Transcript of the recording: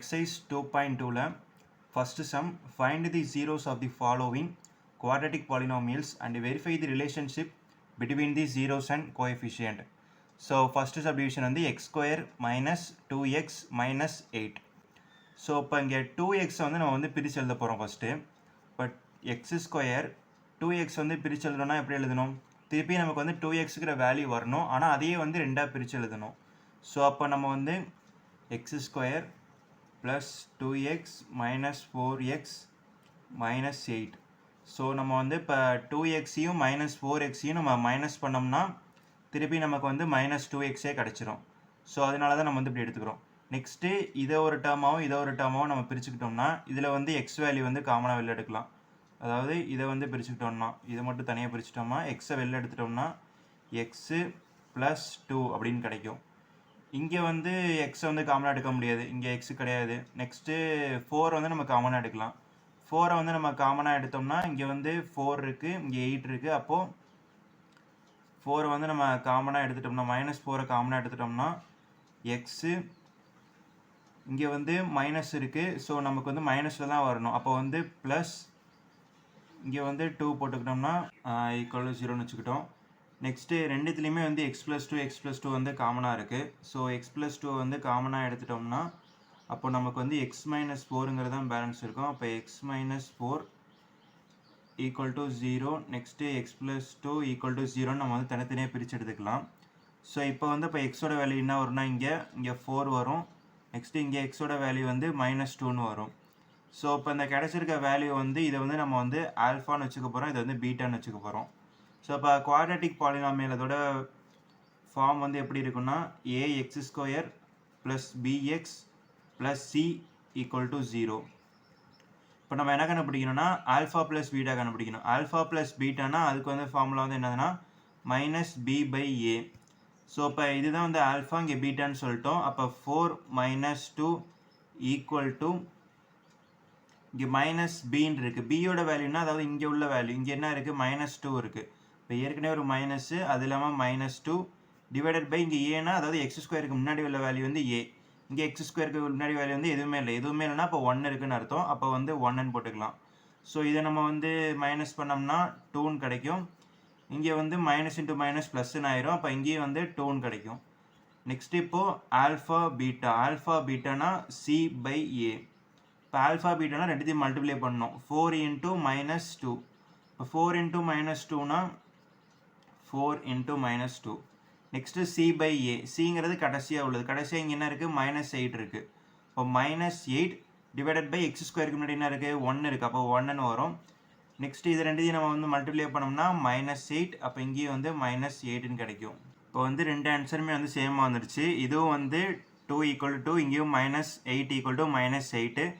Exercise 2.2 first sum, find the zeros of the following quadratic polynomials and verify the relationship between the zeros and coefficient. So first subdivision வந்து x square minus 2x minus 8. So இப்போ இங்கே 2x வந்து நம்ம வந்து பிரிச்சு எழுத போகிறோம் first. But x square 2x வந்து பிரிச்சு எழுதணும்னா எப்படி எழுதணும்? திருப்பி நமக்கு வந்து 2xங்கிற வேல்யூ வரணும், ஆனால் அதையே வந்து ரெண்டாக பிரிச்சு எழுதணும். ஸோ அப்போ நம்ம வந்து x square plus 2x minus 4x minus 8. So நம்ம வந்து இப்போ 2xையும் மைனஸ் 4xையும் நம்ம மைனஸ் பண்ணோம்னா திருப்பி நமக்கு வந்து மைனஸ் 2xே கிடச்சிரும். ஸோ அதனால தான் நம்ம வந்து இப்படி எடுத்துக்கிறோம். நெக்ஸ்ட்டு இதை ஒரு டேர்மாகவும் நம்ம பிரிச்சுக்கிட்டோம்னா இதில் வந்து எக்ஸ் வேல்யூ வந்து காமனாக வெளில எடுக்கலாம். அதாவது இதை வந்து பிரிச்சுக்கிட்டோம்னா இதை மட்டும் தனியாக பிரிச்சுட்டோம்னா எக்ஸை வெளில எடுத்துட்டோம்னா எக்ஸு ப்ளஸ் 2 அப்படின்னு கிடைக்கும். இங்கே வந்து எக்ஸை வந்து காமனாக எடுக்க முடியாது, இங்கே எக்ஸு கிடையாது. நெக்ஸ்ட்டு 4 வந்து நம்ம காமனாக எடுக்கலாம். 4 வந்து நம்ம காமனாக எடுத்தோம்னா இங்கே வந்து 4 இருக்குது, இங்கே 8 இருக்குது. அப்போது 4 வந்து நம்ம காமனாக எடுத்துட்டோம்னா மைனஸ் 4 காமனாக எடுத்துட்டோம்னா எக்ஸு இங்கே வந்து மைனஸ் இருக்குது. ஸோ நமக்கு வந்து மைனஸில் தான் வரணும். அப்போ வந்து ப்ளஸ் இங்கே வந்து 2 போட்டுக்கிட்டோம்னா ஈக்குவல் டு 0ன்னு வச்சுக்கிட்டோம். நெக்ஸ்ட்டு ரெண்டுத்துலேயுமே வந்து எக்ஸ் ப்ளஸ் டூ வந்து காமனாக இருக்குது. ஸோ எக்ஸ் ப்ளஸ் 2 வந்து காமனாக எடுத்துட்டோம்னா அப்போ நமக்கு வந்து எக்ஸ் மைனஸ் 4ங்கிறது தான் பேலன்ஸ் இருக்கும். அப்போ x minus 4 equal to 0. Next x plus 2 equal to 0ன்னு நம்ம வந்து தனித்தனியாக பிரித்து எடுத்துக்கலாம். ஸோ இப்போ வந்து இப்போ எக்ஸோட வேல்யூ என்ன வரும்னா இங்கே 4 வரும். நெக்ஸ்ட்டு இங்கே எக்ஸோட வேல்யூ வந்து மைனஸ் 2ன்னு வரும். ஸோ இப்போ இந்த கிடச்சிருக்க வேல்யூ வந்து இதை வந்து நம்ம வந்து ஆல்ஃபான்னு வச்சுக்க போகிறோம், இதை வந்து பீட்டான்னு வச்சுக்க போகிறோம். ஸோ இப்போ குவாட்ரட்டிக் பாலினாமியல் அதோட ஃபார்ம் வந்து எப்படி இருக்குன்னா ax square plus bx plus c equal to 0. இப்போ நம்ம என்ன கண்டுபிடிக்கணும்னா ஆல்ஃபா ப்ளஸ் பீட்டா கண்டுபிடிக்கணும். ஆல்ஃபா ப்ளஸ் பீட்டானா அதுக்கு வந்து ஃபார்முலா வந்து என்னதுன்னா minus b by a. So இப்போ இதுதான் வந்து ஆல்ஃபா, இங்கே பீட்டான்னு சொல்லிட்டோம். அப்போ 4 மைனஸ் 2 ஈக்குவல் டு இங்கே மைனஸ் பின்னு இருக்குது. பியோட வேல்யூனா அதாவது இங்கே உள்ள வேல்யூ இங்கே என்ன இருக்குது மைனஸ் 2 இருக்குது. இப்போ ஏற்கனவே ஒரு மைனஸு, அது இல்லாமல் மைனஸ் 2 டிவைடட் பை இங்கே ஏன்னா அதாவது எக்ஸ் ஸ்கொயருக்கு முன்னாடி உள்ள வேல்யூ வந்து ஏ. இங்கே எக்ஸ் ஸ்கொயருக்கு முன்னாடி வேல்யூ வந்து எதுவுமே இல்லைன்னா அப்போ 1 இருக்குன்னு அர்த்தம். அப்போ வந்து 1ன்னு போட்டுக்கலாம். ஸோ இதை நம்ம வந்து மைனஸ் பண்ணோம்னா 2ன்னு கிடைக்கும். இங்கே வந்து மைனஸ் இன்ட்டு மைனஸ் ப்ளஸ்ன்னு ஆயிரும். அப்போ இங்கேயும் வந்து 2ன்னு கிடைக்கும். நெக்ஸ்ட் இப்போது ஆல்ஃபா பீட்டானா சி பை ஏ. இப்போ ஆல்ஃபா பீட்டானா ரெண்டுத்தையும் மல்டிப்ளை பண்ணணும். 4 இன்ட்டு மைனஸ் 2. இப்போ 4 இன்ட்டு மைனஸ் 2னா 4 into minus 2. Next C by A. சிங்கிறது கடைசியாக உள்ளது. கடைசியாக இங்கே என்ன இருக்குது மைனஸ் 8 இருக்குது. இப்போ மைனஸ் 8 டிவைடட் பை எக்ஸ் ஸ்கொயருக்கு முன்னாடி என்ன இருக்குது 1 இருக்குது. அப்போ 1ன்னு வரும். நெக்ஸ்ட்டு இது ரெண்டுத்தையும் நம்ம வந்து மல்டிப்ளை பண்ணோம்னா மைனஸ் 8. அப்போ இங்கேயும் வந்து மைனஸ் 8ன்னு கிடைக்கும். இப்போ வந்து ரெண்டு ஆன்சருமே வந்து சேமாக வந்துடுச்சு. இதுவும் வந்து 2 ஈக்குவல் டு இங்கேயும் மைனஸ் 8 ஈக்குவல் டு மைனஸ் 8.